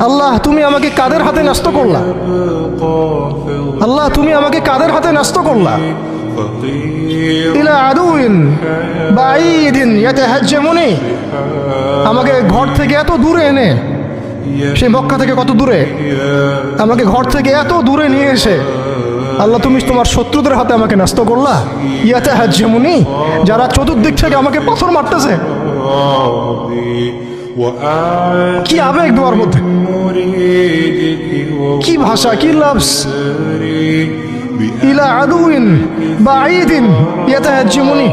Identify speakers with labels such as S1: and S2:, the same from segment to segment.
S1: আল্লাহ তুমি আমাকে কাদের হাতে ন্যস্ত করলা, আল্লাহ তুমি আমাকে কাদের হাতে ন্যস্ত করলা। ইলা আদুইন বাঈদিন ইয়াতাহাজ্জামুনি, আমাকে ঘর থেকে এত দূরে এনে, সেই মক্কা থেকে কত দূরে, আমাকে ঘর থেকে এত দূরে নিয়ে এসে আল্লাহ তুমি তোমার শত্রুদের হাতে আমাকে ন্যস্ত করলা। ইয়াতাহাজ্জামুনি, যারা চতুর্দিক থেকে আমাকে পাথর মারতেছে। কি আবেগ দোয়ার মধ্যে, কি ভাষা, কি লফজ। ইলা আদুইন বাঈদিন ইয়াতাহাজ্জামুনি,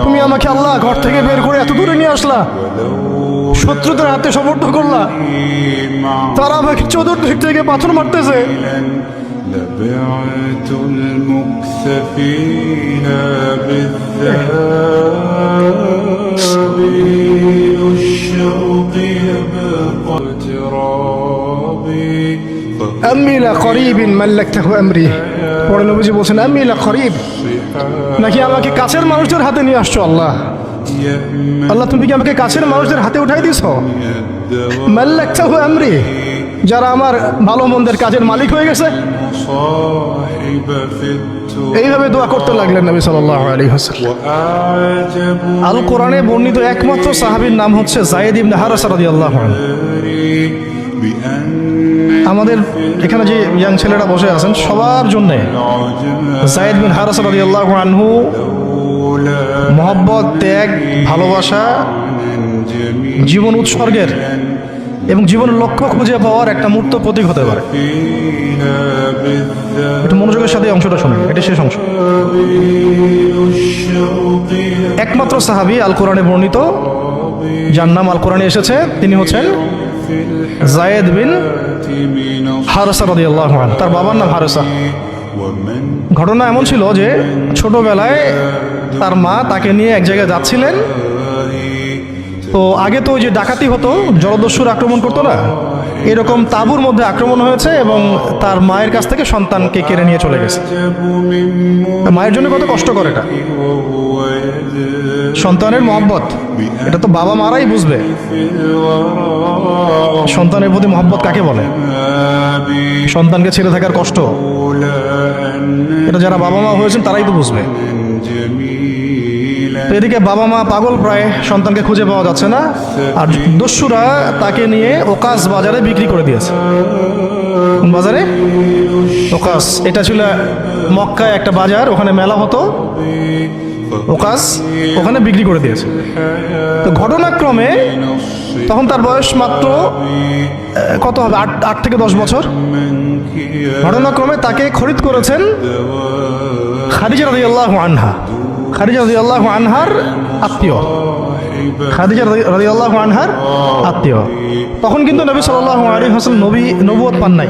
S1: তুমি আমাকে আল্লাহ ঘর থেকে বের করে এত দূরে নিয়ে আসলা, শত্রুদের হাতে সমর্থ করলা, তারা আমাকে চতুর্দিক থেকে পাথর মারতেছে।
S2: لبعت المكث فيها بالذهاب الشوق يبقى اغترابي
S1: أمي لقريب ملكته أمري, পরে নবীজি বলছেন আম্মি লাকরিব, নাকি আমাকে কাছের মানুষদের হাতে নিয়ে আসছো আল্লাহ। আল্লাহ তুমি কি আমাকে কাছের মানুষদের হাতে উঠাই দিছো। মাল্লাকতাহু আমরি, যারা আমার ভালো মন্দের কাজের মালিক হয়ে গেছে। এইভাবে দোয়া করতে লাগলেন নবী সাল্লাল্লাহু আলাইহি ওয়াসাল্লাম। আল কোরআনে বর্ণিত একমাত্র সাহাবীর নাম হচ্ছে যায়েদ ইবনে হারেসা রাদিয়াল্লাহু আনহু। আমাদের এখানে যে ইয়াং ছেলেরা বসে আছেন সবার জন্য যায়েদ বিন হারেসা রাদিয়াল্লাহু আনহু মহব্বত, ত্যাগ, ভালোবাসা, জীবন উৎসর্গের এবং জীবনের লক্ষ্য খুঁজে পাওয়ার একটা মূর্ত প্রতীক হতে পারে। একটু মনোযোগের সাথে অংশটা শুনুন, এটা শেষ অংশ। একমাত্র সাহাবী আল কোরআনে বর্ণিত যার নাম আল কোরআনে এসেছে তিনি হচ্ছেন যায়েদ বিন হারেসা রাদিয়াল্লাহু আনহু। তার বাবার নাম হারেসা। ঘটনা এমন ছিল যে ছোটবেলায় তার মা তাকে নিয়ে এক জায়গায় যাচ্ছিলেন। তো আগে তো ওই যে ডাকাতি হতো, জলদস্যুর আক্রমণ করতো না, এরকম তাঁবুর মধ্যে আক্রমণ হয়েছে এবং তার মায়ের কাছ থেকে সন্তানকে কেড়ে নিয়ে চলে গেছে। মায়ের জন্য কত কষ্ট করে এটা, সন্তানের মহব্বত, এটা তো বাবা মারাই বুঝবে সন্তানের প্রতি মহব্বত কাকে বলে, সন্তানকে ছেড়ে থাকার কষ্ট, এটা যারা বাবা মা হয়েছেন তারাই তো বুঝবে। তো এদিকে বাবা মা পাগল প্রায়, সন্তানকে খুঁজে পাওয়া যাচ্ছে না, আর দস্যুরা তাকে নিয়ে ওকাস বাজারে বিক্রি করে দিয়েছে। কোন বাজারে? ওকাস। এটা ছিল মক্কায় একটা বাজার, ওখানে মেলা হতো, ওকাস, ওখানে বিক্রি করে দিয়েছে। তো ঘটনাক্রমে তখন তার বয়স মাত্র কত হবে, 8 থেকে 10 বছর। ঘটনাক্রমে তাকে খরিদ করেছেন খাদিজা রাদিয়াল্লাহু আনহা। খাদিজা রাদিয়াল্লাহু আনহার আত্মীয়, খাদিজা রাদিয়াল্লাহু আনহার আত্মীয়। তখন কিন্তু নবী সাল্লাল্লাহু আলাইহি ওয়াসাল্লাম নবুয়ত পান নাই,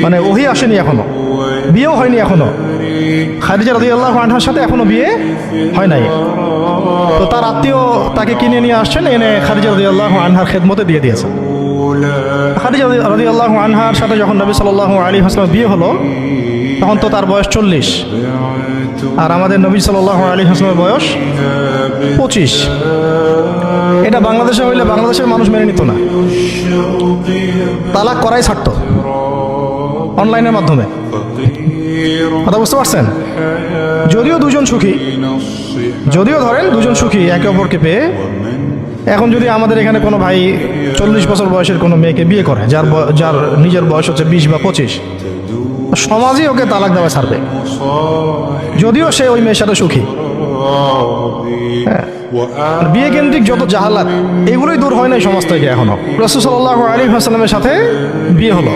S1: মানে ওহী আসেনি এখনো, বিয়েও হয়নি এখনো। খাদিজা রাদিয়াল্লাহু আনহার সাথে এখনো বিয়ে হয় নাই। তো তার আত্মীয় তাকে কিনে নিয়ে আসছেন, এনে খাদিজা রাদিয়াল্লাহু আনহার খেদমতে দিয়ে দিয়েছেন। খাদিজা রাদিয়াল্লাহু আনহার সাথে যখন নবী সাল্লাল্লাহু আলাইহি ওয়াসাল্লাম বিয়ে হলো তখন তো তার বয়স 40, আর আমাদের নবী সাল্লাল্লাহু আলাইহি ওয়াসাল্লামের বয়স 25। এটা বাংলাদেশে হইলে বাংলাদেশের মানুষ মেনে নিত না, তালাক করাই ছাড়তো অনলাইনের মাধ্যমে। কথা বুঝতে পারছেন? যদিও দুজন সুখী, যদিও ধরেন দুজন সুখী একে অপরকে পেয়ে, এখন যদি আমাদের এখানে কোনো ভাই 40 বছর বয়সের কোনো মেয়েকে বিয়ে করে, যার নিজের বয়স হচ্ছে 20 বা 25, সমাজই ওকে তালাক দেওয়া ছাড়বে, যদিও সে ওই মেয়ের সাথে সুখী। বিয়ে কেন্দ্রিক যত জাহালাত, এগুলোই দূর হয় নাই সমাজ থেকে এখনো। রাসূল সাল্লাল্লাহু আলাইহি ওয়াসাল্লামের সাথে বিয়ে হলো,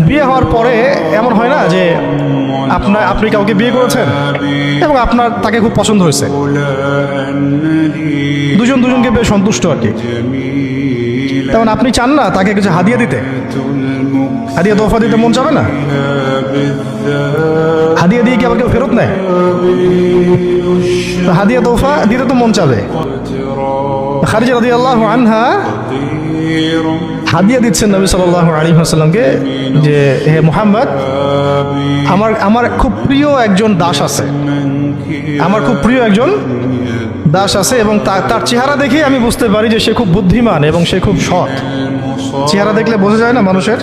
S1: বিয়ে হওয়ার পরে এমন হয় না যে আপনি কাউকে বিয়ে করেছেন এবং আপনার তাকে খুব পছন্দ হয়েছে, দুজন দুজনকে বেশ সন্তুষ্ট আর কি, তেমন আপনি চান না তাকে কিছু হাদিয়া দিতে, হাদিয়া তোফা দিতে মন চাবে না? হাদিয়া দিয়ে কি আবার কেউ ফেরত নেয়? হাদিয়া তোফা দিতে তো মন চাবে। খাদিজা রাদিয়াল্লাহু আনহা হাদিয়া দিচ্ছেন নবী সাল্লাল্লাহু আলাইহি ওয়াসাল্লামকে যে হে মুহাম্মদ, আমার খুব প্রিয় একজন দাস আছে, আমার খুব প্রিয় একজন দাস আছে এবং তার চেহারা দেখেই আমি বুঝতে পারি যে সে খুব বুদ্ধিমান এবং সে খুব সৎ। চেহারা দেখলে বোঝা যায় না মানুষের?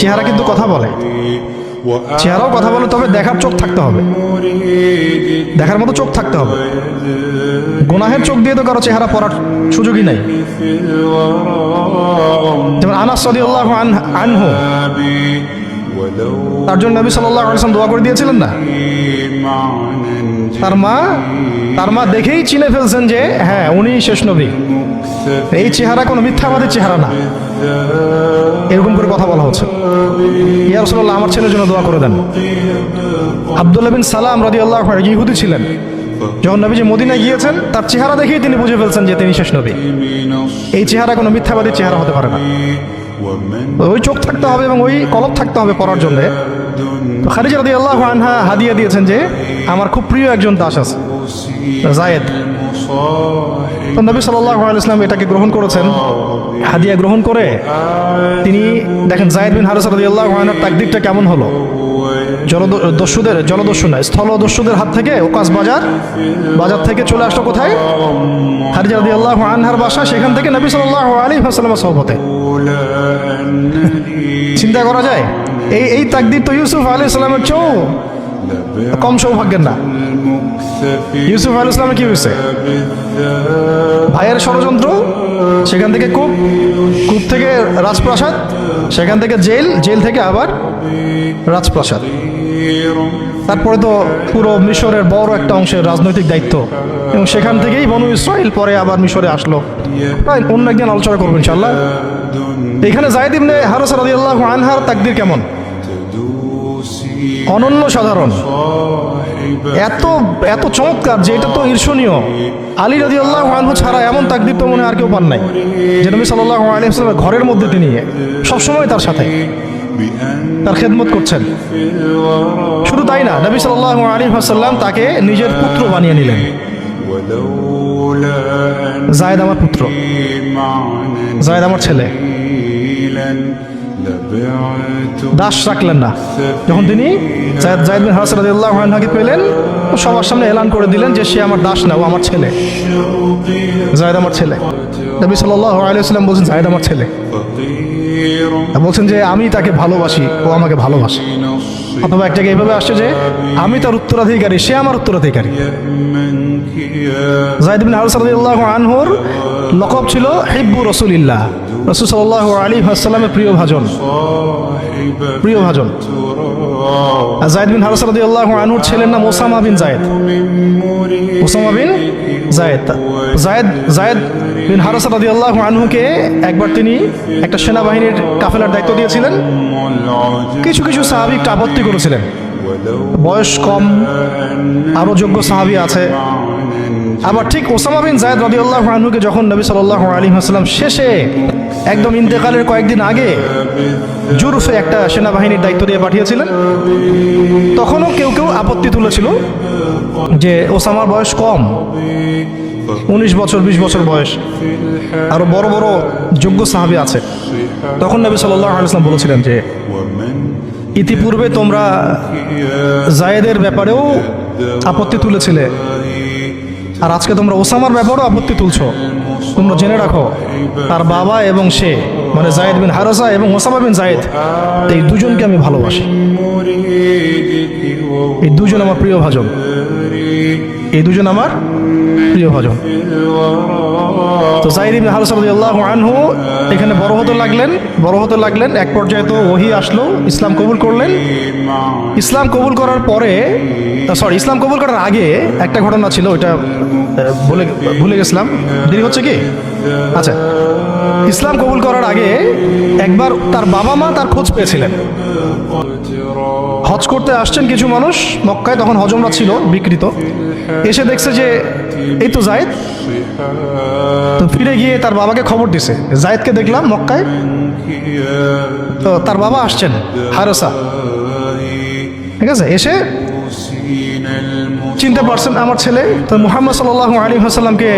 S1: চেহারা কিন্তু কথা বলে, চেহারাও কথা বলে, তবে দেখার চোখ থাকতে হবে, দেখার মতো চোখ থাকতে হবে। গুনাহের চোখ দিয়ে তো কারো চেহারা পড়ার সুযোগই নাই। যেমন আনাস রাদিয়াল্লাহু আনহু, তার জন্য নবী সাল্লাল্লাহু আলাইহি ওয়াসাল্লাম দোয়া করে দিয়েছিলেন না? তার মা দেখেই চিনে ফেলছেন যে হ্যাঁ উনি শেষ নবী, এই চেহারা কোনো মিথ্যাবাদীর চেহারা না। এরকম করে কথা বলা হচ্ছে, ইয়া রাসূলুল্লাহ আমার ছেলের জন্য দোয়া করে দেন। আব্দুল্লাহ বিন সালাম রাদিয়াল্লাহু আনহু ইহুদি ছিলেন। যখন নবীজি মদিনায় গিয়েছেন, তার চেহারা দেখেই তিনি বুঝে ফেলছেন যে তিনি শেষ নবী। এই চেহারা কোনো মিথ্যাবাদীর চেহারা হতে পারে না। ওই চোখ থাকতে হবে এবং ওই কলব থাকতে হবে পড়ার জন্য। খাদিজা রাদিয়াল্লাহু আনহা হাদিয়া দিয়েছেন যে আমার খুব প্রিয় একজন দাস আছে, যায়েদ। তো নবী সাল্লাল্লাহু আলাইহি ওয়াসাল্লাম এটাকে গ্রহণ করেছেন। হাদিয়া গ্রহণ করে তিনি দেখেন যায়েদ বিন হারিসা রাদিয়াল্লাহু আনহুর তাকদীরটা কেমন হলো। জলদস্যু না, স্থলদস্যুদের হাত থেকে ওকাস বাজার থেকে চলে আসলো কোথায়? খাদিজা রাদিয়াল্লাহু আনহার বাসা, সেখান থেকে নবী সাল্লাল্লাহু আলাইহি ওয়াসাল্লামের সোহবতে। চিন্তা করা যায়? এই তাকদীর তো ইউসুফ আলাইহিস সালামের চেয়েও কম সৌভাগ্যের না। ইউসুফ আলাইহিস সালামের কি হয়েছে? ভাইয়ের ষড়যন্ত্র, সেখান থেকে কূপ থেকে রাজপ্রাসাদ, সেখান থেকে জেল থেকে আবার রাজপ্রাসাদ। তারপরে তো পুরো মিশরের বড় একটা অংশের রাজনৈতিক দায়িত্ব, এবং সেখান থেকেই বনু ইসরাইল পরে আবার মিশরে আসলো। প্রায় অন্য একদিন আলোচনা করবো ইনশাআল্লাহ। এখানে যায়েদ ইবনে হারিসা রাদিয়াল্লাহু আনহার তাকদীর কেমন? অনন্য সাধারণ, এত চমৎকার যে এটা তো ঈর্ষণীয়। আলী রাদিয়াল্লাহু আনহু ছাড়া এমন তাকদীর তো মনে আর কেউ পান নাই, যে নবী সাল্লাল্লাহু আলাইহি ওয়াসাল্লামের ঘরের মধ্যে তিনি সবসময় তার সাথে তার খেদমত করছেন। শুধু তাই না, নবী সাল্লাল্লাহু আলাইহি ওয়াসাল্লাম তাকে নিজের পুত্র বানিয়ে নিলেন। যায়েদ আমার পুত্র, যায়েদ আমার ছেলে। দাস রাখলেন না। যখন তিনি যায়েদ বিন হারিসা রাদিয়াল্লাহু আনহুকে পেলেন, সবার সামনে এলান করে দিলেন যে সে আমার দাস না, ও আমার ছেলে, যায়েদ আমার ছেলে। নবী সাল্লাল্লাহু আলাইহি ওয়াসাল্লাম বলছেন যায়েদ আমার ছেলে, বলছেন যে আমি তাকে ভালোবাসি, ও আমাকে ভালোবাসে। অথবা একটা এইভাবে আসছে যে আমি তার উত্তরাধিকারী, সে আমার উত্তরাধিকারী। যায়েদ বিন হারিসা রাদিয়াল্লাহু আনহুর লকব ছিল হিব্বু রাসূলিল্লাহ, রাসূল সাল্লাল্লাহু আলাইহি ওয়াসাল্লামের প্রিয় ভাজন। যায়েদ বিন হারিসা রাদিয়াল্লাহু আনহুর ছেলের নাম ওসামা বিন যায়েদ। যায়েদ বিন হারিসা রাদিয়াল্লাহু আনহুকে একবার তিনি একটা সেনাবাহিনীর কাফেলার দায়িত্ব দিয়েছিলেন। কিছু সাহাবী একটু আপত্তি করেছিলেন, বয়স কম, আরো যোগ্য সাহাবী আছে। আবার ঠিক ওসামা বিন যায়েদ রাদিয়াল্লাহু আনহুকে যখন নবী সাল্লাল্লাহু আলাইহি ওয়াসাল্লাম শেষে একদম ইন্তেকালের কয়েকদিন আগে জুরফে একটা সেনাবাহিনীর দায়িত্ব দিয়ে পাঠিয়েছিলেন, তখনও কেউ আপত্তি তুলেছিল যে ওসামার বয়স কম, 19 বছর 20 বছর বয়স, আরো বড় বড় যোগ্য সাহাবী আছে। তখন নবী সাল্লাল্লাহু আলাইহি ওয়াসাল্লাম বলেছিলেন যে ইতিপূর্বে তোমরা যায়েদের ব্যাপারেও আপত্তি তুলেছিলে, আর আজকে তোমরা ওসামার ব্যাপারেও আপত্তি তুলছো। তোমরা জেনে রাখো, তার বাবা এবং সে, মানে যায়েদ বিন হারিসা এবং ওসামা বিন যায়েদ, এই দুজনকে আমি ভালোবাসি। এই দুজন আমার প্রিয় ভাজন, এই দুজন আমার প্রিয় ভাজন। তো যায়েদ বিন হারিসা রাদিয়াল্লাহু আনহু এখানে বড় হতে লাগলেন। এক পর্যায়ে তো ওহী আসলো, ইসলাম কবুল করলেন। ইসলাম কবুল করার আগে একটা ঘটনা ছিল, ওইটা ভুলে গেছিলাম, দেরি হচ্ছে কি? আচ্ছা, ইসলাম কবুল করার আগে একবার তার বাবা মা তার খোঁজ পেয়েছিলেন। হজ করতে আসছেন কিছু মানুষ মক্কায়, তখন হজমরা ছিল বিকৃত, এসে দেখছে যে এই তো যায়েদ। তো ফিরে গিয়ে তার বাবাকে খবর দিছে, যায়েদকে দেখলাম মক্কায়। তো তার বাবা আসছেন হারিসা, ঠিক আছে, এসে চিনতে পারছেন আমার ছেলে। তো মুহাম্মদ সাল্লাল্লাহু আলাইহি ওয়াসাল্লামকে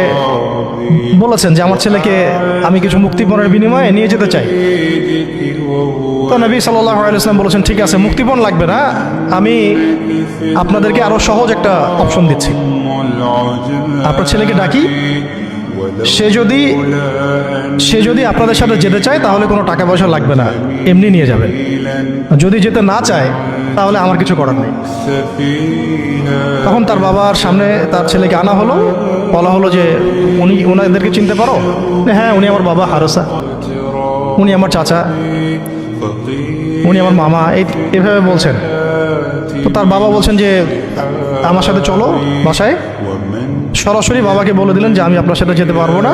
S1: বলেছেন যে আমার ছেলেকে আমি কিছু মুক্তিপণের বিনিময়ে নিয়ে যেতে চাই। তো নবী সাল্লাল্লাহু আলাইহি ওয়াসাল্লাম বলেছেন ঠিক আছে, মুক্তিপণ লাগবে না, আমি আপনাদেরকে আরো সহজ একটা অপশন দিচ্ছি। আপনার ছেলেকে ডাকি, সে যদি আপনাদের সাথে যেতে চায় তাহলে কোনো টাকা পয়সা লাগবে না, এমনি নিয়ে যাবেন। যদি যেতে না চায় তাহলে আমার কিছু করার নেই। তখন তার বাবার সামনে তার ছেলেকে আনা হলো, বলা হলো যে ওনাদেরকে চিনতে পারো? হ্যাঁ, উনি আমার বাবা হারসা, উনি আমার চাচা, উনি আমার মামা, এভাবে বলছেন। তো তার বাবা বলছেন যে আমার সাথে চলো বাসায়। সরাসরি বাবাকে বলে দিলেন যে আমি আপনার সাথে যেতে পারবো না,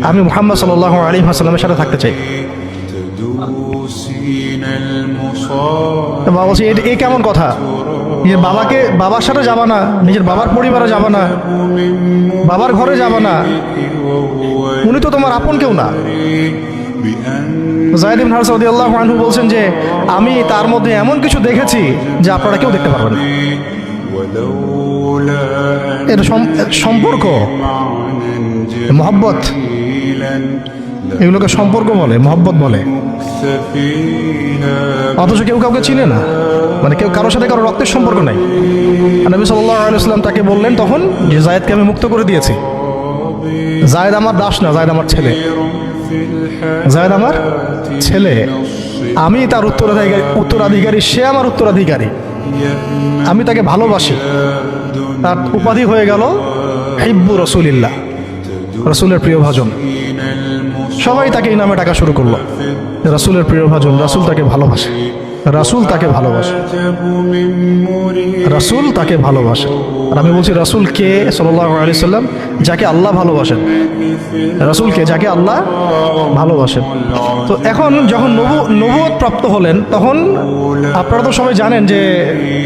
S1: আমি মুহাম্মদ সাল্লাল্লাহু আলাইহি ওয়াসাল্লামের সাথে থাকতে চাই। বাবা বলছে এ কেমন কথা, নিজের বাবার সাথে যাবা না, নিজের বাবার পরিবারে যাবা না, বাবার ঘরে যাবা না, উনি তো তোমার আপন কেউ না। যায়েদ ইবনে হারসা রাদিয়াল্লাহু আনহু বলছেন যে আমি তার মধ্যে এমন কিছু দেখেছি যে আপনারা কেউ দেখতে পারবেন না। এটা সম্পর্ক, মহব্বত, এগুলোকে সম্পর্ক বলে, মহব্বত বলে। অথচ কেউ কাউকে চিনে না, মানে কেউ কারোর সাথে কারো রক্তের সম্পর্ক নাই। নবী সাল্লাল্লাহু আলাইহি ওয়াসাল্লাম তাকে বললেন তখন যে যায়েদকে আমি মুক্ত করে দিয়েছি। যায়েদ আমার দাস না, যায়েদ আমার ছেলে, যায়েদ আমার ছেলে, আমি তার উত্তরাধিকারী, সে আমার উত্তরাধিকারী, আমি তাকে ভালোবাসি। তার উপাধি হয়ে গেল হিব্বু রাসূলিল্লাহ, রাসূলের প্রিয় ভাজন। সবাই তাকে এই নামে ডাকা শুরু করলো, রাসূলের প্রিয় ভাজন, রাসূল তাকে ভালোবাসে, রাসূল তাকে ভালোবাসে, রাসূল তাকে ভালোবাসে। আর আমি বলছি রাসূল কে? সাল্লাল্লাহু আলাইহি সাল্লাম, যাকে আল্লাহ ভালোবাসেন। রাসূল কে? যাকে আল্লাহ ভালোবাসেন। তো এখন যখন নবুয়ত প্রাপ্ত হলেন, তখন আপনারা তো সবাই জানেন যে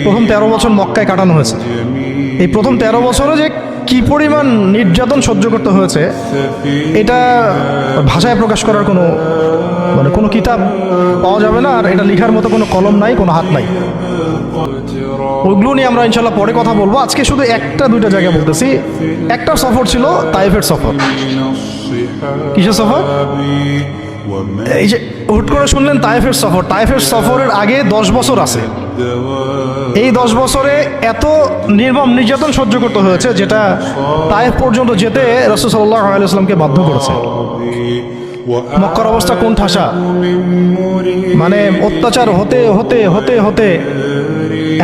S1: প্রথম 13 বছর মক্কায় কাটানো হয়েছে। এই প্রথম 13 বছরে যে কি পরিমাণ নির্যাতন সহ্য করতে হয়েছে, এটা ভাষায় প্রকাশ করার কোনো কিতাব পাওয়া যাবে না। আর এটা লেখার মতো কোনো কলম নাই, কোনো হাত নাই। ওইগুলো নিয়ে আমরা ইনশাল্লাহ পরে কথা বলবো। আজকে শুধু একটা দুইটা জায়গা বলতেছি। একটা সফর ছিল তায়েফের সফর। কিসের সফর? এই যে হুট করে শুনলেন তায়েফের সফর। তায়েফের সফরের আগে 10 বছর আছে। এই 10 বছরে এত নির্মম নির্যাতন সহ্য করতে হয়েছে, যেটা তায়েফ পর্যন্ত যেতে রাসূল সাল্লাল্লাহু আলাইহি ওয়াসাল্লামকে বাধ্য করেছে। মক্কার অবস্থা কোন ঠাসা, মানে অত্যাচার হতে হতে হতে হতে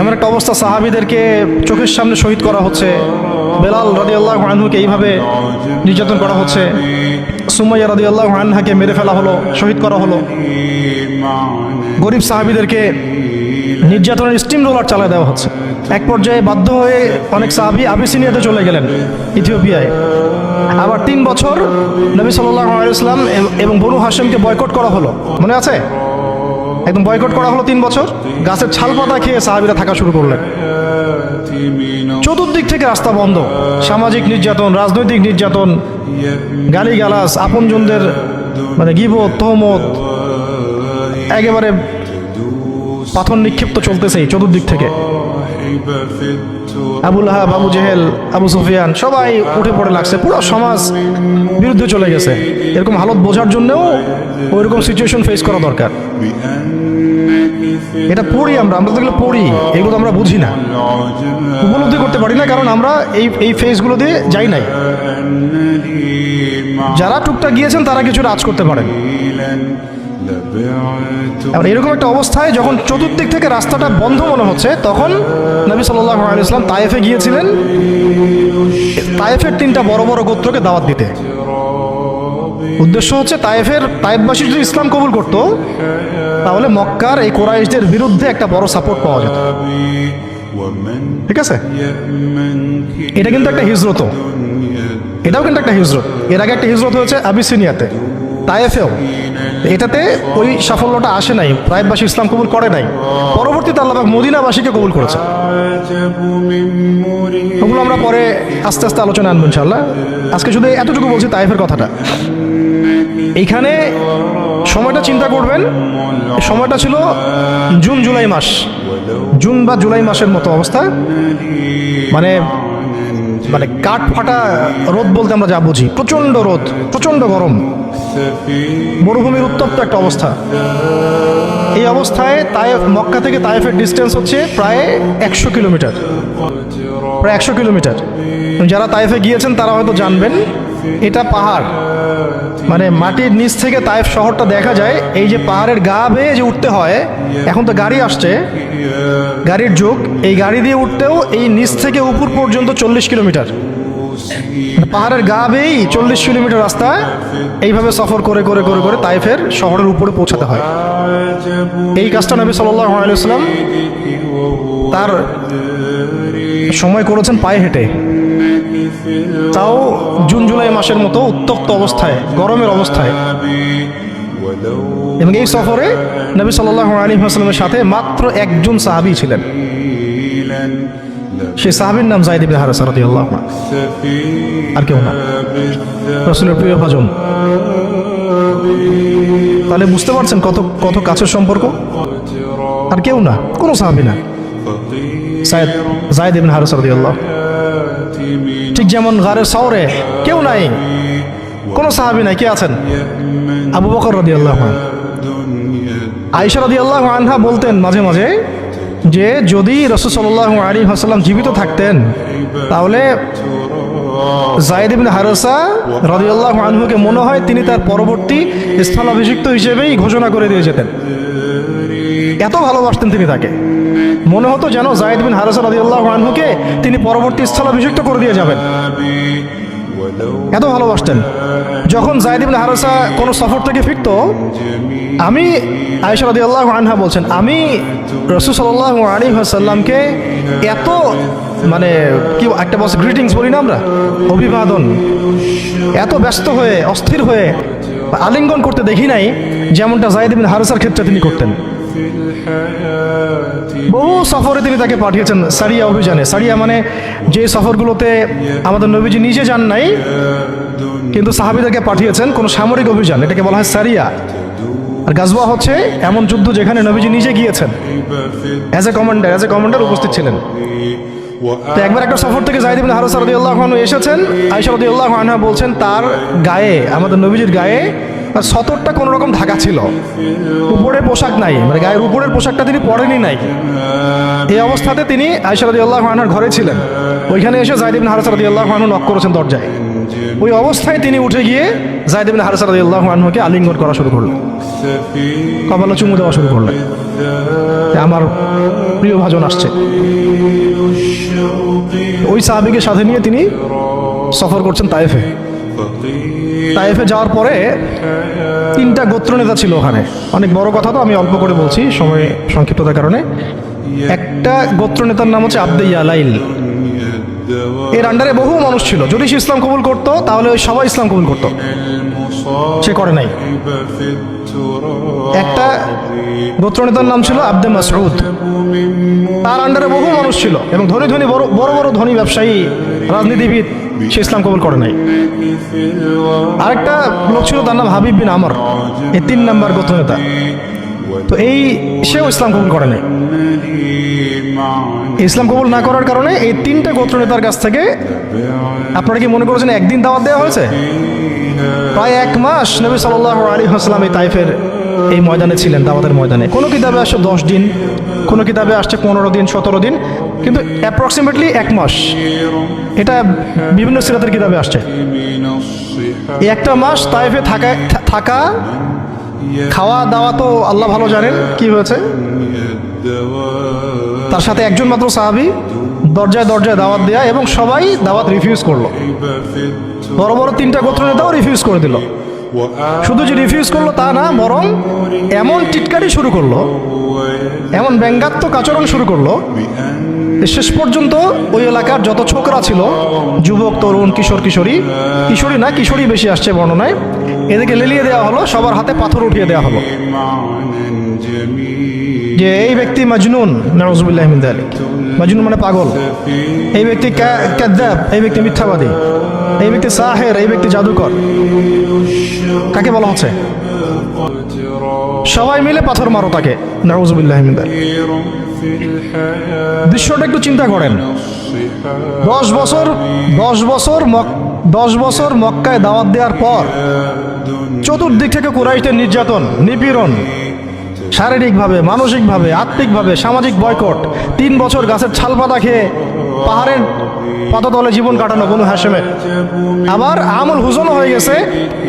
S1: এমন একটা অবস্থা, সাহাবীদেরকে চোখের সামনে শহীদ করা হচ্ছে। বেলাল রাদিয়াল্লাহু আনহুকে এইভাবে নির্যাতন করা হচ্ছে। সুমাইয়া রাদিয়াল্লাহু আনহাকে মেরে ফেলা হলো, শহীদ করা হলো। গরিব সাহাবীদেরকে নির্যাতনের স্টিম রোলার চালায় দেওয়া হচ্ছে। এক পর্যায়ে বাধ্য হয়ে অনেক সাহাবী আবিসিনিয়াতে চলে গেলেন, ইথিওপিয়ায়। আবার 3 বছর নবী সাল্লাল্লাহু আলাইহি ওয়াসাল্লাম এবং বনু হাশিমকে বয়কট করা হলো, মনে আছে? একদম বয়কট করা হলো 3 বছর। গাছের ছাল পাতা খেয়ে সাহাবীরা থাকা শুরু করলেন। চতুর্দিক থেকে রাস্তা বন্ধ, সামাজিক নির্যাতন, রাজনৈতিক নির্যাতন, গালিগালাজ, আপনজনদের মানে গীবত, তহমত, একেবারে পাথর নিক্ষিপ্ত চলতেছে চতুর্দিক থেকে। আবু লাহাব, আবু জেহেল, আবু সুফিয়ান সবাই উঠে পড়ে লাগছে, পুরো সমাজ বিরুদ্ধে চলে গেছে। এরকম হালত বোঝার জন্যও ওইরকম সিচুয়েশন ফেস করা দরকার। এটা পড়ি, আমরা তো এগুলো পড়ি, এগুলো তো আমরা বুঝি না, উপলব্ধি করতে পারি না, কারণ আমরা এই ফেজগুলো দিয়ে যাই নাই। যারা টুকটাক গিয়েছেন তারা কিছু রাজ করতে পারেন। এরকম একটা অবস্থায় যখন চতুর্দিক থেকে রাস্তাটা বন্ধ মনে হচ্ছে, তখন নবী সাল্লাল্লাহু আলাইহি ওয়াসাল্লাম তায়েফে গিয়েছিলেন, তায়েফের 3টা বড় বড় গোত্রকে দাওয়াত দিতে। উদ্দেশ্য হচ্ছে তায়েফবাসী যদি ইসলাম কবুল করত, তাহলে মক্কার এই কুরাইশদের বিরুদ্ধে একটা বড় সাপোর্ট পাওয়া যেত। ঠিক আছে, এটা কিন্তু একটা হিজরত, এটাও কিন্তু একটা হিজরত। এর আগে একটা হিজরত হয়েছে আবিসিনিয়াতে, তায়েফেও। এটাতে ওই সাফল্যটা আসে নাই, তায়েফবাসী ইসলাম কবুল করে নাই। পরবর্তীতে আল্লাহ পাক মদিনাবাসীকে কবুল করেছে। ওগুলো আমরা পরে আস্তে আস্তে আলোচনা আনবো ইনশাআল্লাহ। আজকে শুধু এতটুকু বলছি তায়েফের কথাটা। এইখানে সময়টা চিন্তা করবেন, সময়টা ছিল জুন জুলাই মাস, জুন বা জুলাই মাসের মতো অবস্থা। মানে কাঠ ফাটা রোদ বলতে আমরা যা বুঝি, প্রচণ্ড রোদ, প্রচণ্ড গরম, মরুভূমির উত্তপ্ত একটা অবস্থা। এই অবস্থায় মক্কা থেকে তায়েফের ডিস্টেন্স হচ্ছে প্রায় 100 কিলোমিটার। প্রায় 100 কিলোমিটার। যারা তায়েফে গিয়েছেন তারা হয়তো জানবেন, এটা পাহাড়, মানে মাটির নিচ থেকে তায়েফ শহরটা দেখা যায়। এই যে পাহাড়ের গা বেয়ে যে উঠতে হয়, এখন তো গাড়ি আসছে, গাড়ির যুগ, এই গাড়ি দিয়ে উঠতেও এই নিচ থেকে উপর পর্যন্ত 40 কিলোমিটার। পাহাড়ের গা বেয়েই 40 কিলোমিটার রাস্তা এইভাবে সফর করে করে করে করে তায়েফের শহরের উপরে পৌঁছাতে হয়। এই কাজটা নবী সাল্লাল্লাহু আলাইহি ওয়াসাল্লাম তার সময় করেছেন পায়ে হেঁটে, তাও জুন জুলাই মাসের মতো উত্তপ্ত অবস্থায়, গরমের অবস্থায়। এবং এই সফরে নবী সাল্লাল্লাহু আলাইহি ওয়াসাল্লামের সাথে মাত্র একজন সাহাবী ছিলেন, সেই সাহাবীর নাম যায়েদ ইবনে হারেসা রাদিয়াল্লাহু আনহু, আর কেউ না, রাসূলের প্রিয় ভাজন। তাহলে বুঝতে পারছেন কত কত কাছের সম্পর্ক, আর কেউ না, কোনো সাহাবী না, যায়েদ ইবনে হারেসা রাদিয়াল্লাহু। ঠিক যেমন গারে সাওরে কেউ নাই, কোনো সাহাবী নাই, কে আছেন? আবু বকর রাদিয়াল্লাহু আনহু। আয়েশা রাদিয়াল্লাহু আনহা বলতেন মাঝে মাঝে যে যদি রাসূল সাল্লাল্লাহু আলাইহি ওয়াসাল্লাম জীবিত থাকতেন তাহলে যায়েদ ইবনে হারেসা রাদিয়াল্লাহু আনহুকে মনে হয় তিনি তার পরবর্তী স্থলাভিষিক্ত হিসেবেই ঘোষণা করে দিয়ে যেতেন। এত ভালোবাসতেন তিনি তাকে, মনে হতো যেন যায়েদ বিন হারেসা রাদিয়াল্লাহু আনহুকে তিনি পরবর্তী স্থলাভিষিক্ত করে দিয়ে যাবেন, এত ভালোবাসতেন। যখন যায়েদ ইবনে হারেসা কোনো সফর থেকে ফিরত, আমি, আয়েশা রাদিয়াল্লাহু আনহা বলছেন, আমি রাসূল সাল্লাল্লাহু আলাইহি ওয়াসাল্লামকে এত, মানে কি একটা বলছে গ্রিটিংস বলি না আমরা, অভিবাদন, এত ব্যস্ত হয়ে অস্থির হয়ে আলিঙ্গন করতে দেখি নাই যেমনটা যায়েদ ইবনে হারেসার ক্ষেত্রে তিনি করতেন। বহু সফরে তিনি তাকে পাঠিয়েছেন, সারিয়া অভিযানে। সারিয়া মানে যে সফরগুলোতে আমাদের নবীজি নিজে যান নাই কিন্তু সাহাবীদেরকে পাঠিয়েছেন, কোনো সামরিক অভিযান, এটাকে বলা হয় সারিয়া। আর গাজওয়া হচ্ছে এমন যুদ্ধ যেখানে নবীজি নিজে গিয়েছেন, অ্যাজ এ কমান্ডার উপস্থিত ছিলেন। তো একবার একটা সফর থেকে যায়েদ ইবনে হারেসা রাদিয়াল্লাহু আনহু এসেছেন। আয়েশা রাদিয়াল্লাহু আনহা বলছেন তার গায়ে, আমাদের নবীজির গায়ে তার সতরটা কোনো রকম ঢাকা ছিল, উপরে পোশাক নাই, মানে গায়ের উপরের পোশাকটা তিনি পরেনি নাই। এই অবস্থাতে তিনি আয়েশা রাদিয়াল্লাহু আনহার ঘরে ছিলেন। ওইখানে এসে যায়েদ ইবনে হারেসা রাদিয়াল্লাহু আনহু নক করেছেন দরজায়। ওই অবস্থায় তিনি উঠে গিয়ে যায়েদ ইবনে হারেসা রাদিয়াল্লাহু আনহুকে আলিঙ্গন করা শুরু করলেন, কপালে চুমু দেওয়া শুরু করলেন, আমার প্রিয় ভাজন আসছে। ওই সাহাবীকে সাথে নিয়ে তিনি সফর করছেন তায়েফে। তায়েফে যাওয়ার পরে 3টা গোত্রনেতা ছিল ওখানে। অনেক বড় কথা, তো আমি অল্প করে বলছি সময় সংক্ষিপ্ততার কারণে। একটা গোত্রনেতার নাম হচ্ছে আব্দে ইয়ালাইল। এর আন্ডারে বহু মানুষ ছিল, যদি সে ইসলাম কবুল করতো তাহলে ওই সবাই ইসলাম কবুল করতো, সে করে নাই। একটা গোত্রনেতার নাম ছিল আব্দে মাসউদ, তার আন্ডারে বহু মানুষ ছিল এবং ধনী ধনী বড় বড় ধনী ব্যবসায়ী, রাজনীতিবিদ, সে ইসলাম কবুল করে নাই। আরেকটা লোক ছিল, তার নাম হাবিব বিন আমর, এই 3 নাম্বার গোত্রনেতা। তো এই সেও ইসলাম কবুল করে নাই। ইসলাম কবুল না করার কারণে এই 3টা গোত্রনেতার কাছ থেকে, আপনারা কি মনে করেছেন একদিন দাওয়াত দেওয়া হয়েছে? প্রায় 1 মাস নবী সাল্লাল্লাহু আলাইহি ওয়াসাল্লাম এই তায়েফের এই ময়দানে ছিলেন, দাওয়াতের ময়দানে। কোনো কিতাবে আসছে 10 দিন, কোনো কিতাবে আসছে 15 দিন, 17 দিন, কিন্তু অ্যাপ্রক্সিমেটলি 1 মাস, এটা বিভিন্ন সিরাতের কিতাবে আসছে। এই 1টা মাস তায়েফে থাকা, খাওয়া দাওয়া তো আল্লাহ ভালো জানেন কি হয়েছে। তার সাথে একজন মাত্র সাহাবী, দরজায় দরজায় দাওয়াত দেয়া, এবং সবাই দাওয়াত রিফিউজ করলো। বড় বড় 3টা গোত্রনেতাও রিফিউজ করে দিল। শুধু যে রিফিউজ করলো তা না, বরং এমন টিটকারি শুরু করলো, এমন ব্যঙ্গাত্মক আচরণ শুরু করলো, শেষ পর্যন্ত ওই এলাকার যত ছোকরা ছিল, যুবক, তরুণ, কিশোরী বেশি আসছে বর্ণনায়, এদেরকে লেলিয়ে দেওয়া হলো, সবার হাতে পাথর উঠিয়ে দেওয়া হলো যে এই ব্যক্তি মাজনুন, নাউযুবিল্লাহি মিন যালিক। মাজনুন মানে পাগল, এই ব্যক্তি কাযযাব, এই ব্যক্তি মিথ্যাবাদী, এই ব্যক্তি সাহের, এই ব্যক্তি জাদুকর। কাকে বলা হচ্ছে? সবাই মিলে পাথর মারো তাকে, নাউযুবিল্লাহি মিন যালিক। দৃশ্যটা একটু চিন্তা করেন। 10 বছর মক্কায় দাওয়াত দেওয়ার পর চতুর্দিক থেকে কুরাইশদের নির্যাতন, নিপীড়ন, শারীরিকভাবে, মানসিকভাবে, আত্মিকভাবে, সামাজিক বয়কট, 3 বছর গাছের ছাল পাতা খেয়ে পাহাড়ের পাদতলে জীবন কাটানো বনু হাশেমের। আবার আমুল হুজনও হয়ে গেছে,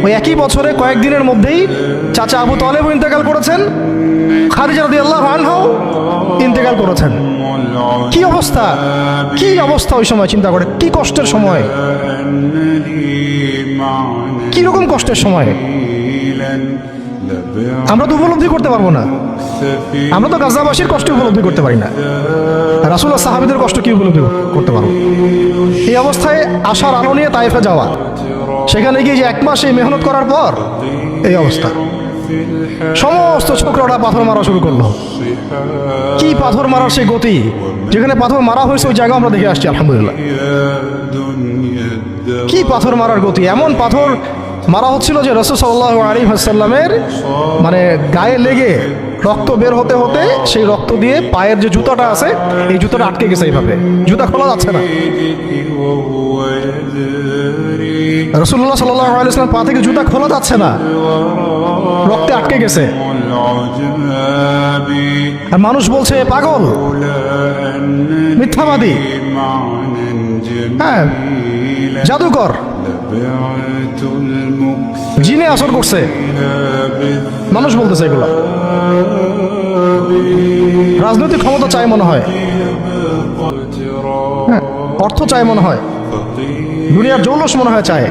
S1: ওই একই বছরে কয়েকদিনের মধ্যেই চাচা আবু তালেব ইন্তেকাল করেছেন, খাদিজা রাদিয়াল্লাহু আনহা ইন্তেকাল করেছেন। কি অবস্থা, কি অবস্থা ওই সময় চিন্তা করে, কি কষ্টের সময়, কি রকম কষ্টের সময় আমরা তো উপলব্ধি করতে পারবো না। আমরা তো গাজাবাসীর কষ্ট উপলব্ধি করতে পারি না, রাসূলুল্লাহ সাহাবীদের কষ্ট কি উপলব্ধি করতে পারবো? এই অবস্থায় আশার আলো নিয়ে তায়েফে যাওয়া, সেখানে গিয়ে যে 1 মাস এই মেহনত করার পর এই অবস্থা, সমস্ত ছোকরাটা পাথর মারা শুরু করলো। কি পাথর মারার সেই গতি, যেখানে পাথর মারা হয়েছে ওই জায়গা আমরা দেখে আসছি আলহামদুলিল্লাহ। কি পাথর মারার গতি, এমন পাথর মারা হচ্ছিল যে রাসূল সাল্লাল্লাহু আলাইহি ওয়াসাল্লামের মানে গায়ে লেগে রক্ত বের হতে হতে সেই রক্ত দিয়ে পায়ের যে জুতাটা আছে এই জুতাটা আটকে গেছে, এইভাবে জুতা খোলা যাচ্ছে না। রাসূলুল্লাহ সাল্লাল্লাহু আলাইহি ওয়াসাল্লাম পা থেকে জুতা খোলা যাচ্ছে না, রক্তে আটকে গেছে। আর মানুষ বলছে পাগল, মিথ্যাবাদী, হ্যাঁ জাদুকর, জিনে আসর করছে, মানুষ বলতেছে এগুলো। রাজনৈতিক ক্ষমতা চাই মনে হয়, অর্থ চাই মনে হয়, দুনিয়ার জৌলস মনে হয় চায়,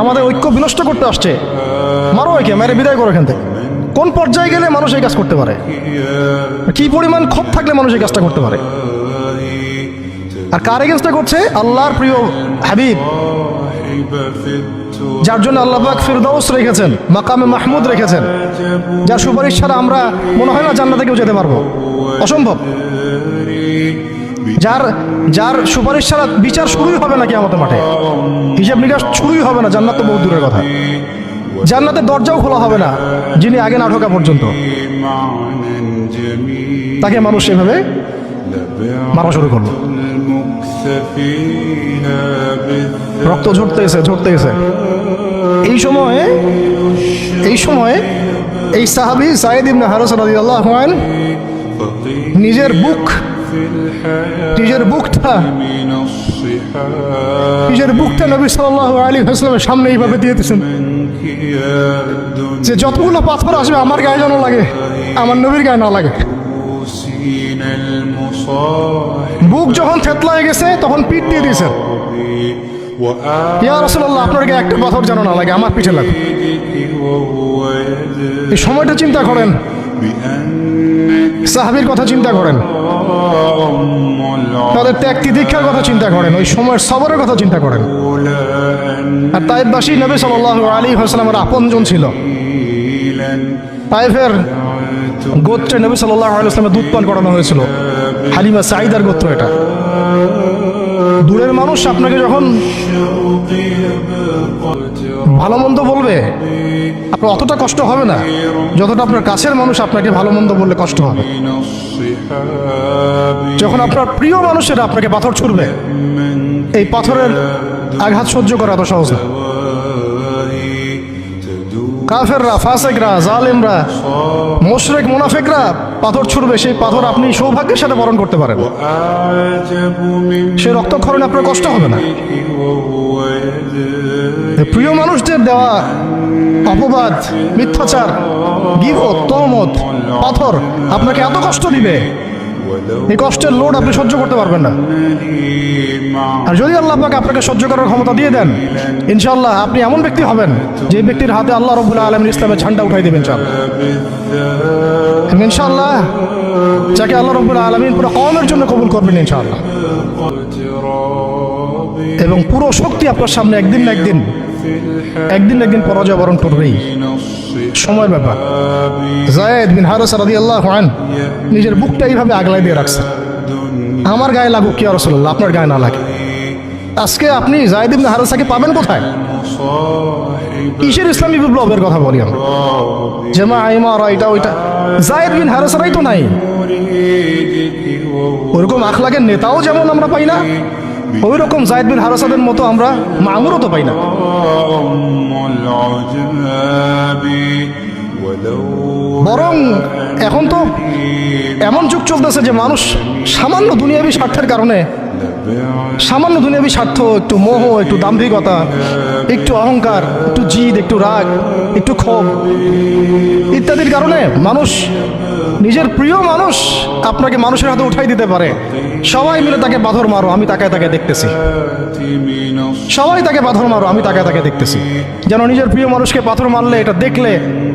S1: আমাদের ঐক্য বিনষ্ট করতে আসছে। মারো একে, মেরে বিদায় করো এখান থেকে। কোন পর্যায়ে গেলে মানুষ এই কাজ করতে পারে, কি পরিমাণ ক্ষোভ থাকলে মানুষ এই কাজটা করতে পারে? আর কার এগেন্স্টে করছে? আল্লাহর প্রিয় হাবিব, যার জন্য আল্লাহ পাক ফিরদাউস রেখেছেন, মাকামে মাহমুদ রেখেছেন, যার সুপারিশ ছাড়া আমরা মনে হয় না জান্নাতে কেউ যেতে পারবো, অসম্ভব। যার সুপারিশ ছাড়া বিচার শুরুই হবে না কিয়ামতের মাঠে, হিসাব নিকাশ শুরুই হবে না, জান্নাত তো বহু দূরের কথা, জান্নাতের দরজাও খোলা হবে না যিনি আগে না ঢোকা পর্যন্ত। তাকে মানুষ সেভাবে মারা শুরু করলো, রক্ত ঝরতেছে ঝরতেছে। এই সময়ে এই সাহাবী যায়েদ ইবনে হারেসা রাদিয়াল্লাহু আনহু নিজের বুকটা নবী সাল্লাল্লাহু আলাইহি ওয়াসাল্লামের সামনে এইভাবে দিয়ে দিয়েছেন যে যতগুলো পাথর আসবে আমার গায়ে যেন লাগে, আমার নবীর গায়ে না লাগে। বুক যখন থেতলায় গেছে তখন পিঠ দিয়ে দিয়েছেন, ইয়া রাসূলুল্লাহ আপনার গায়ে একটা পাথর যেন না লাগে, আমার পিঠে লাগে। এই সময়টা চিন্তা করেন, সাহাবীর কথা চিন্তা করেন, তাদের ত্যাগ তিতিক্ষার কথা চিন্তা করেন, ওই সময়ের সবরের কথা চিন্তা করেন। আর তায়েফবাসী নবী সাল্লাল্লাহু আলাইহি ওয়াসাল্লামের আপনজন ছিল। তায়েফের গোত্রে নবী সাল্লাল্লাহু আলাইহি ওয়াসাল্লামের দুধ পান করানো হয়েছিল, হালিমা সাঈদার গোত্র এটা। দূরের মানুষ আপনাকে যখন ভালো মন্দ বলবে আপনার অতটা কষ্ট হবে না যতটা আপনার কাছের মানুষ আপনাকে ভালো মন্দ বললে কষ্ট হবে। যখন আপনার প্রিয় মানুষেরা আপনাকে পাথর ছুড়বে, এই পাথরের আঘাত সহ্য করা এত সহজ না। কাফেররা, ফাসেকরা, জালেমরা, মুশরিক, মুনাফিকরা পাথর ছুড়বে, সেই পাথর আপনি সৌভাগ্যের সাথে বরণ করতে পারেন, সেই রক্তক্ষরণে আপনার কষ্ট হবে না। প্রিয় মানুষদের দেওয়া অপবাদ, মিথ্যাচার, গীবত, তহমত, পাথর আপনাকে এত কষ্ট দিবে, এই কষ্টের লোড আপনি সহ্য করতে পারবেন না। আর যদি আল্লাহ পাক আপনাকে সহ্য করার ক্ষমতা দিয়ে দেন, ইনশাআল্লাহ আপনি এমন ব্যক্তি হবেন যে ব্যক্তির হাতে আল্লাহ রাব্বুল আলামিন ইসলামের ঝান্ডা উঠাই দেবেন ইনশাআল্লাহ, যাকে আল্লাহ রাব্বুল আলামিন পুরো কওমের জন্য কবুল করবেন ইনশাআল্লাহ। এবং পুরো শক্তি আপনার সামনে একদিন না একদিন পরাজয় বরণ করবেই, সময়ের ব্যাপার। যায়েদ বিন হারেসা রাদিয়াল্লাহু আনহু নিজের বুকটা এইভাবে আগলায় দিয়ে রাখছে, আমার গায়ে লাগুক ইয়া রাসূলুল্লাহ, আপনার গায়ে না লাগে। আজকে আপনি যায়েদ বিন হারেসাকে পাবেন কোথায়? কিসের ইসলামী বিপ্লবের কথা বলি আমরা? জামা ইমারা এটা ওইটা, যায়েদ বিন হারেসারাই তো নাই। ওরকম আখলাকের নেতাও যেমন আমরা পাই না, ওই রকম যায়েদ বিন হারেসাদের মতো আমরা মামুরও তো পাই না। বরং এখন তো এমন যুগ চলতেছে যে মানুষ সামান্য দুনিয়াবী স্বার্থের কারণে সামান্য দুনিয়াবী স্বার্থ, একটু মোহ, একটু দাম্ভিকতা, একটু অহংকার, একটু জিদ, একটু রাগ, একটু ক্ষোভ ইত্যাদির কারণে মানুষ, নিজের প্রিয় মানুষ আপনাকে মানুষের হাতে উঠাই দিতে পারে। সবাই মিলে তাকে পাথর মারো, আমি তাকায় তাকে দেখতেছি।
S2: من
S1: সবাই তাকে পাথর মারো, আমি তাকায় তাকে দেখতেছি। যেন নিজের প্রিয় মানুষকে পাথর মারলে এটা দেখলে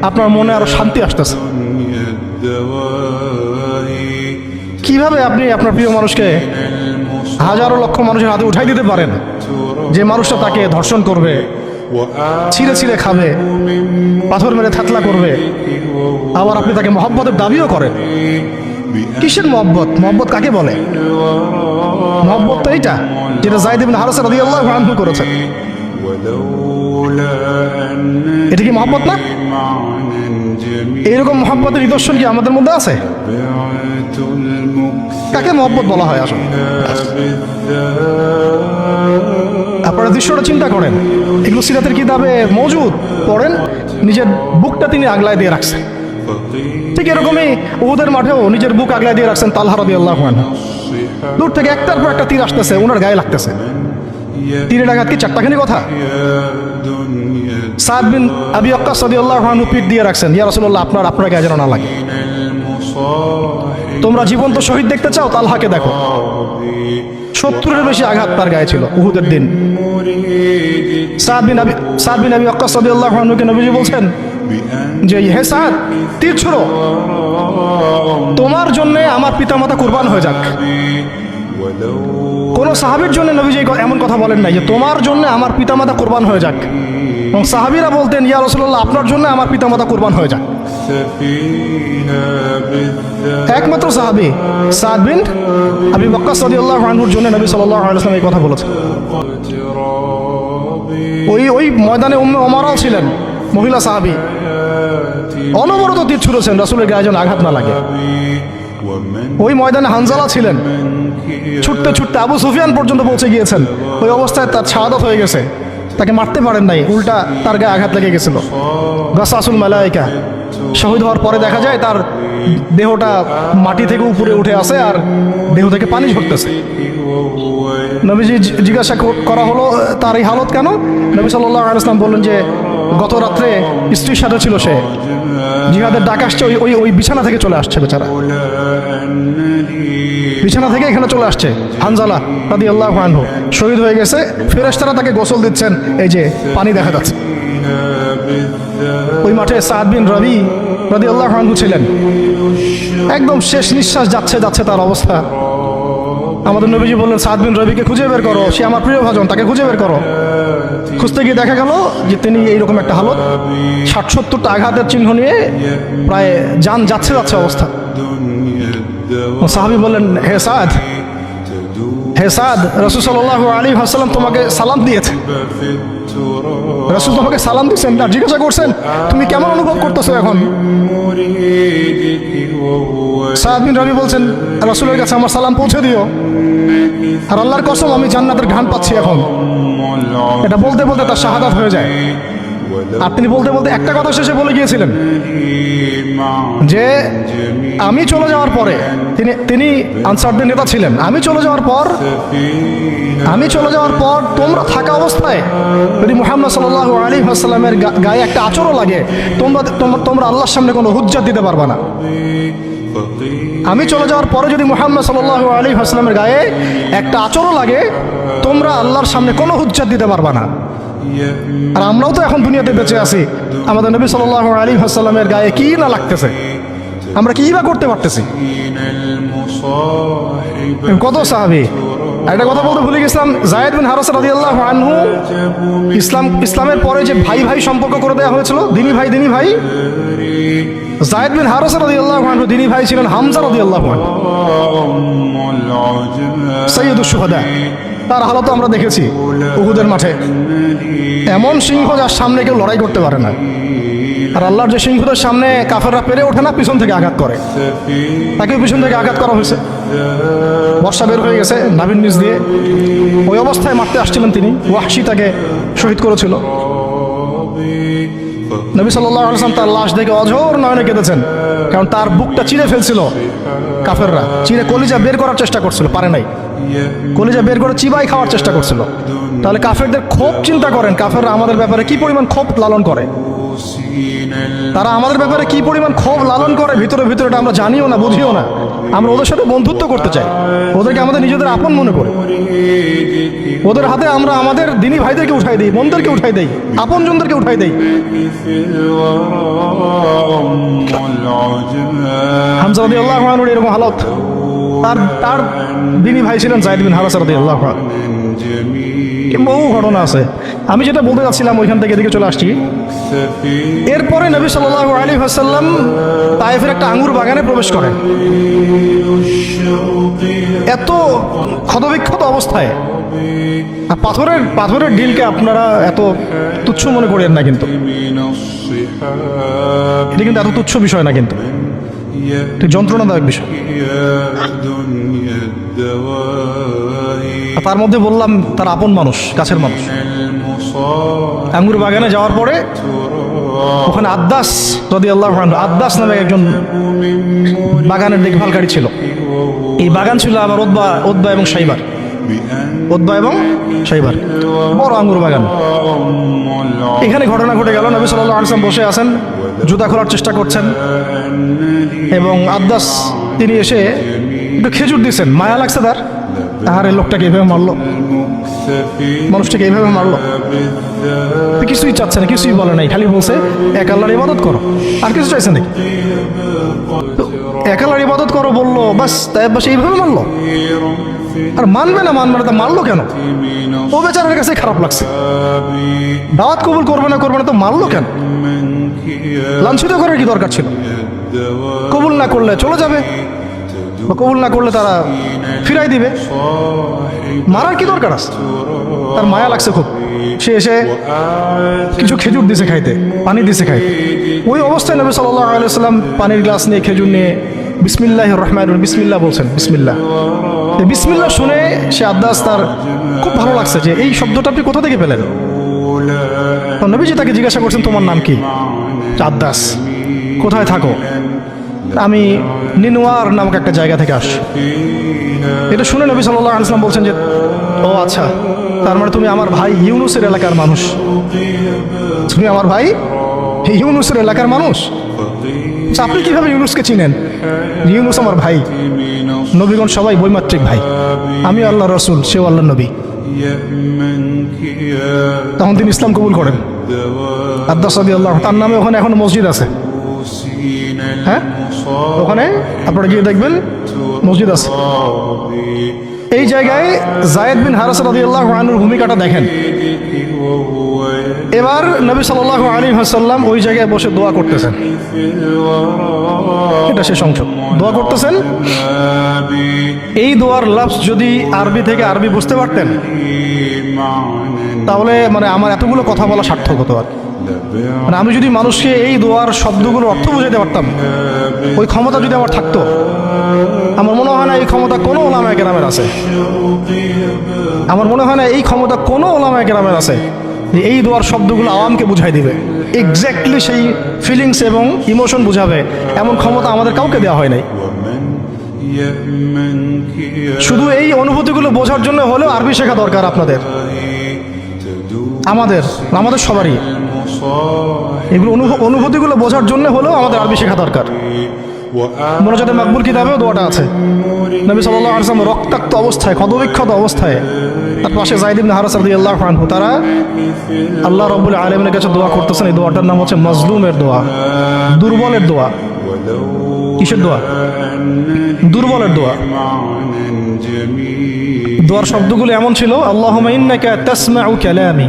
S1: আপনার মনে আরো শান্তি আসতেছে।
S2: الدنيا الدواء
S1: কিভাবে আপনি আপনার প্রিয় মানুষকে হাজারো লক্ষ মানুষের হাতে উঠাই দিতে পারেন, যে মানুষটা তাকে ধর্ষণ করবে, ছিঁড়ে ছিঁড়ে খাবে, পাথর মেরে থাতলা করবে, আবার আপনি তাকে মহব্বতের দাবিও করেন। কিসের মহব্বত? মহব্বত কাকে বলে? মহব্বত তো এইটা যেটা যায়েদ ইবনে হারেসা রাদিয়াল্লাহু আনহু করেছেন।
S2: ولولا أن
S1: এটা কি মহব্বত না?
S2: معنى جميل
S1: এইরকম মহব্বতের নিদর্শন কি আমাদের মধ্যে আছে?
S2: بعت المكسى
S1: কাকে মহব্বত বলা হয় আসলে?
S2: بالذات
S1: আপনারা দৃশ্যটা চিন্তা করেন, এগুলো সিরাতের কিতাবে মজুদ, পড়েন। নিজের বুকটা তিনি আগলায় দিয়ে রাখছেন। ঠিক এরকমই উহুদের মাঠেও নিজের বুক আগলায় দিয়ে রাখছেন তালহা রাদিয়াল্লাহু আনহু। দূর থেকে একটার পর একটা তীর আসতেছে, ওনার গায়ে লাগতেছে। তীরের আঘাত কি চারটাখানি কথা?
S2: دنيا
S1: সাদ বিন আবি ওয়াক্কাস রাদিয়াল্লাহু আনহু পিঠ দিয়ে রাখছেন, ইয়া রাসূলুল্লাহ আপনার গায়ে যেন না লাগে।
S2: المصاحب
S1: তোমরা জীবন্ত শহীদ দেখতে চাও, তালহাকে দেখো। 70-এর বেশি আঘাত তার গায়ে ছিল উহুদের দিন।
S2: مريد
S1: সাদ বিন আবি ওয়াক্কাস রাদিয়াল্লাহু আনহুকে নবীজি বলছেন
S2: بأن
S1: যে হে সাদ, তীর ছোড়ো, তোমার জন্য আমার পিতামাতা কুরবান হয়ে যাক।
S2: ولو
S1: কোন সাহাবীর জন্য নবীজি এমন কথা বলেন নাই যে তোমার জন্য আমার পিতামাতা কুরবান হয়ে যাক। এবং সাহাবীরা বলতেন ইয়া রাসূলুল্লাহ আপনার জন্য আমার পিতামাতা কুরবান হয়ে যাক।
S2: سفيها بالذات
S1: একমাত্র সাহাবী সাদ বিন আবি ওয়াক্কাস রাদিয়াল্লাহু আনহুর জন্য নবী সাল্লাল্লাহু আলাইহি ওয়াসাল্লাম এই কথা বলেছেন।
S2: اقترابي
S1: ওই ময়দানে উম্মে ওমরাও ছিলেন, মহিলা সাহাবী, অনবরত তীর ছুঁড়েছেন রাসূলের গায়ে যেন আঘাত না লাগে।
S2: ومن
S1: ওই ময়দানে হানজালা ছিলেন, ছুটতে ছুটতে আবু সুফিয়ান পর্যন্ত পৌঁছে গিয়েছেন। ওই অবস্থায় তার শাহাদাত হয়ে গেছে, তাকে মারতে পারেন নাই, উল্টা তার গায়ে আঘাত লেগে গেছিল। গাসাসুল মালাইকা, শহীদ হওয়ার পরে দেখা যায় তার দেহটা মাটি থেকে উপরে উঠে আসে আর দেহ থেকে পানি ঝরতেছে।
S2: وهو
S1: নবীজি জিজ্ঞাসা করা হলো তার এই হালত কেন? নবী সাল্লাল্লাহু আলাইহি ওয়াসাল্লাম বললেন যে গত রাত্রে স্ত্রীর সাথে ছিল সে, জিহাদের ডাক আসছে, ওই বিছানা থেকে চলে আসছে বেচারা,
S2: لولا أن لي
S1: বিছানা থেকে এখানে চলে আসছে। হানজালা রাদিয়াল্লাহু আনহু শহীদ হয়ে গেছে, ফেরেশতারা তাকে গোসল দিচ্ছেন, এই যে পানি দেখা যাচ্ছে।
S2: بالذات
S1: ওই মাঠে সাদ বিন রবি রাদিয়াল্লাহু আনহু ছিলেন, একদম শেষ নিঃশ্বাস যাচ্ছে তার অবস্থা। আমাদের নবীজি বললেন সাদ বিন রবিকে খুঁজে বের করো, সে আমার প্রিয় ভাজন, তাকে খুঁজে বের করো। খুঁজতে গিয়ে দেখা গেল যে তিনি এইরকম একটা হালত, 60-70টা আঘাতের চিহ্ন নিয়ে প্রায় যান যাচ্ছে অবস্থা।
S2: دنيا الدواء
S1: সাহাবী বললেন হে সাদ,
S2: تدوب
S1: হে সাদ, রাসূল সাল্লাল্লাহু আলাইহি ওয়াসাল্লাম তোমাকে সালাম দিয়েছে।
S2: في التراب
S1: রাসূল তোমাকে সালাম দিয়েছেন আর জিজ্ঞাসা করছেন তুমি কেমন অনুভব করতেছো এখন?
S2: مريدك وهو
S1: সাদ বিন রবি বলছেন রাসূলের কাছে আমার সালাম পৌঁছে দিও, আর আল্লাহর কসম আমি জান্নাতের ঘ্রাণ পাচ্ছি এখন।
S2: العظيم
S1: এটা বলতে বলতে তার শাহাদাত হয়ে যায়। আর তিনি বলতে বলতে একটা কথা শেষে বলে গিয়েছিলেন
S2: مع
S1: যে আমি চলে যাওয়ার পরে, তিনি আনসারদের নেতা ছিলেন, আমি চলে যাওয়ার পর তোমরা থাকা অবস্থায় যদি মুহাম্মদ সাল্লাল্লাহু আলাইহি ওয়াসাল্লামের গায়ে একটা আঁচড়ও লাগে, তোমরা আল্লাহর সামনে কোনো হুজ্জাত দিতে পারবে না। আমি চলে যাওয়ার পরে যদি মুহাম্মদ সাল্লাল্লাহু আলাইহি ওয়াসাল্লামের গায়ে একটা আঁচড়ও লাগে, তোমরা আল্লাহর সামনে কোনো হুজ্জাত দিতে পারবে না। আর আমরাও তো এখন দুনিয়াতে বেঁচে আছি, আমাদের নবী সাল্লাল্লাহু আলাইহি ওয়াসাল্লামের গায়ে কি না লাগতেছে, আমরা কি বা করতে পারতেছি।
S2: المصاحب
S1: কত সাহাবী, একটা কথা বলতে ভুলে গেছিলাম, যায়েদ বিন হারেসা রাদিয়াল্লাহু আনহু ইসলামের পরে যে ভাই ভাই সম্পর্ক করে দেওয়া হয়েছিল, দিনী ভাই, যায়েদ বিন হারেসা রাদিয়াল্লাহু আনহু দিনী ভাই ছিলেন হামজা রাদিয়াল্লাহু আনহু,
S2: أم العجماء
S1: সাইয়্যিদুশ শুহাদা। তার হালত আমরা দেখেছি উহুদের মাঠে, এমন সিংহ যার সামনে কেউ লড়াই করতে পারে না। আর আল্লাহর যে সিংহদের সামনে কাফেররা পেরে ওঠে না, পিছন থেকে আঘাত করে, তাকে পিছন থেকে আঘাত করা হয়েছে। বর্ষা বের হয়ে গেছে নাভির নিচ দিয়ে, ওই অবস্থায় মারতে আসছিলেন তিনি, ওয়াহশী তাকে শহীদ করেছিল। নবী সাল্লাল্লাহু আলাইহি ওয়াসাল্লাম তার লাশ দেখে অঝোর নয়নে কেঁদেছেন, কারণ তার বুকটা চিরে ফেলছিল কাফেররা, চিরে কলিজা বের করার চেষ্টা করছিল, পারে নাই। কলিজা বের করে চিবাই খাওয়ার চেষ্টা করছিল। তাহলে কাফেরদের ক্ষোভ চিন্তা করেন, কাফেররা আমাদের ব্যাপারে কি পরিমাণ ক্ষোভ লালন করে, তারা আমাদের ব্যাপারে কি পরিমাণ ক্ষোভ লালন করে ভিতরে ভিতরে এটা আমরা জানিও না, বুঝিও না। আমরা ওদের সাথে বন্ধুত্ব করতে চাই, ওদেরকে আমাদের নিজেদের আপন মনে করি, ওদের হাতে আমরা আমাদের দিনী ভাইদেরকে উঠাই দিই, বোনদেরকে উঠাই দেই, আপনজনদেরকে উঠাই দেই। হামজা রাদিয়াল্লাহু আনহুর এরকম হালত। তার দিনী ভাই ছিলেন যায়েদ বিন হারেসা রাদিয়াল্লাহু আনহু। বহু ঘটনা আছে, আমি যেটা বলতে যাচ্ছিলাম ওইখান থেকে এদিকে চলে আসছি। এরপরে নবী সাল্লাল্লাহু আলাইহি ওয়াসাল্লাম তায়েফের একটা আঙ্গুর বাগানে প্রবেশ করেন, এত ক্ষতবিক্ষত অবস্থায়। আর পাথরের ডিলকে আপনারা এত তুচ্ছ মনে করেন না, কিন্তু এটা কিন্তু এত তুচ্ছ বিষয় না, কিন্তু যন্ত্রণাদায়ক বিষয়। তার মধ্যে বললাম তার আপন মানুষ, কাছের মানুষ। আঙ্গুর বাগানে যাওয়ার পরে ওখানে আদ্দাস রাদিয়াল্লাহু আনহু, আদ্দাস নামে একজন বাগানের দেখভালকারী ছিল। এই বাগান ছিল আবার উতবা এবং শাইবার, উতবা এবং শাইবার, বড় আঙ্গুর বাগান। এখানে ঘটনা ঘটে গেল, নবী সাল্লাল্লাহু আলাইহি ওয়াসাল্লাম বসে আছেন, জুতা খোলার চেষ্টা করছেন, এবং আদ্দাস তিনি এসে একটু খেজুর দিয়েছেন। মায়া লাগছে তার, আর এই লোকটাকে এইভাবে মারলো, মানুষটাকে এইভাবে মারলো। কিছুই চাচ্ছে না, কিছুই বলে নাই, খালি বলছে এক আল্লাহর ইবাদত করো, আর কিছু চাইছে নাকি? এক আল্লাহর ইবাদত করো বললো, বাস তাই বাস এইভাবে মারলো। আর মানবে না তা মারলো কেন? ও বেচারের কাছে খারাপ লাগছে, দাওয়াত কবুল করবে না তো মারলো কেন? লাঞ্ছিত করার কি দরকার ছিল? কবুল না করলে চলে যাবে, বা কবুল না করলে তারা ফিরাই দিবে, মারার কি দরকার আছে? তার মায়া লাগছে খুব। সে এসে কিছু খেজুর দিছে খাইতে, পানি দিছে খাইতে। ওই অবস্থায় নবী সাল্লাল্লাহু আলাইহি ওয়াসাল্লাম পানির গ্লাস নিয়ে, খেজুর নিয়ে বিসমিল্লাহির রহমানির রহিম, বিসমিল্লাহ বলছেন। বিসমিল্লাহ শুনে সে আদ্দাস, তার খুব ভালো লাগছে যে এই শব্দটা আপনি কোথা থেকে পেলেন? নবীজি তাকে জিজ্ঞাসা করছেন তোমার নাম কি? আদ্দাস। কোথায় থাকো? আমি নিনওয়ার নামক একটা জায়গা থেকে আসি। এটা শুনে নবী সাল্লাল্লাহু আলাইহি ওয়াসাল্লাম বলছেন যে ও আচ্ছা, তার মানে তুমি আমার ভাই ইউনুসের এলাকার মানুষ, তুমি আমার ভাই ইউনুসের এলাকার মানুষ। আপনি কিভাবে ইউনুসকে চিনেন? ইউনুস আমার ভাই, নবীগণ সবাই বৈমাত্রিক ভাই, আমি আল্লাহ রসুল, সেও আল্লাহ নবী। তখন তিনি ইসলাম কবুল করেন। আদ্দাস রাদিয়াল্লাহু, তার নামে ওখানে এখন মসজিদ আছে। হ্যাঁ, ওখানে আপনারা গিয়ে দেখবেন মসজিদ আছে। এই জায়গায় যায়েদ বিন হারেসা রাদিয়াল্লাহু আনহুর ভূমিকাটা দেখেন। এবার নবী সাল্লাল্লাহু আলাইহি ওয়াসাল্লাম ওই জায়গায় বসে দোয়া করতেছেন। এটা শেষ অংশ, দোয়া করতেছেন। এই দোয়ার লফজ যদি আরবি বুঝতে পারতেন, তাহলে মানে আমার এতগুলো কথা বলা সার্থক হতো। আর মানে আমি যদি মানুষকে এই দোয়ার শব্দগুলোর অর্থ বুঝাতে পারতাম, ওই ক্ষমতা যদি আমার থাকতো, আমার মনে হয় না এই ক্ষমতা কোনো ওলামায়ে কেরামের আছে। আমার মনে হয় না এই ক্ষমতা কোনো ওলামায়ে কেরামের আছে যে এই দোয়ার শব্দগুলো আওয়ামকে বুঝাই দিবে, এক্স্যাক্টলি সেই ফিলিংস এবং ইমোশন বুঝাবে, এমন ক্ষমতা আমাদের কাউকে দেওয়া হয় নাই। শুধু এই অনুভূতিগুলো বোঝার জন্য হলেও আরবি শেখা দরকার আপনাদের, আমাদের সবারই। এগুলো অনুভূতিগুলো বোঝার জন্য হলেও আমাদের আরবি শেখা দরকার। মোনাজাতে মাকবুল কিতাবেও দোয়াটা আছে। নবী সাল্লাল্লাহু আলাইহি ওয়াসাল্লাম রক্তাক্ত অবস্থায়, ক্ষতবিক্ষত অবস্থায়, তার পাশে যায়েদ ইবনে হারেসা রাদিয়াল্লাহু আনহু, তারা আল্লাহ রাব্বুল আলামিনের কাছে দোয়া করতেছেন। এই দোয়াটার নাম হচ্ছে মাজলুমের দোয়া, দুর্বলের দোয়া। কিসের দোয়া? দুর্বলের দোয়া। দোয়ার শব্দগুলো এমন ছিল, আল্লাহুম্মা ইন্নাকা তাসমাউ কালামি,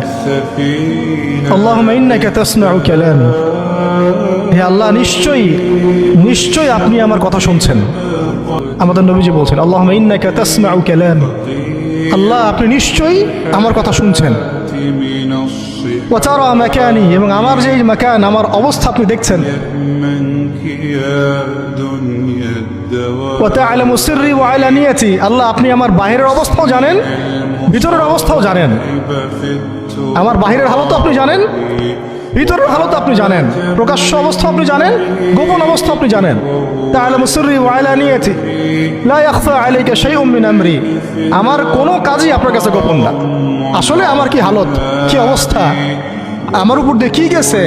S1: আল্লাহুম্মা ইন্নাকা তাসমাউ কালামি, হে আল্লাহ নিশ্চয়ই আপনি আমার কথা শুনছেন। আমাদের নবীজি বলছেন আল্লাহুম্মা ইন্নাকা তাসমাউ কালামি, আল্লাহ আপনি নিশ্চয়ই আমার কথা শুনছেন। ওয়া তারা মাকানি, এবং আমার যে মাকান, আমার অবস্থা আপনি দেখছেন। ওয়া তা'লামু সিররি ওয়া আলানিয়াতি, আল্লাহ আপনি আমার বাহিরের অবস্থাও জানেন, ভিতরের অবস্থাও জানেন। আমার বাহিরের হালতও আপনি জানেন, ভিতরের হালত আপনি জানেন, প্রকাশ্য অবস্থা আপনি জানেন, গোপন অবস্থা আপনি জানেন। তাআলামু সিররি ওয়া আলানিয়াতি লা ইয়াখফা আলাইকা শাইউম মিন আমরি। আমার কোনো কাজই আপনার কাছে গোপন না। আসলে আমার কি হালত, কি অবস্থা, আমার উপর দিয়ে কি গেছে,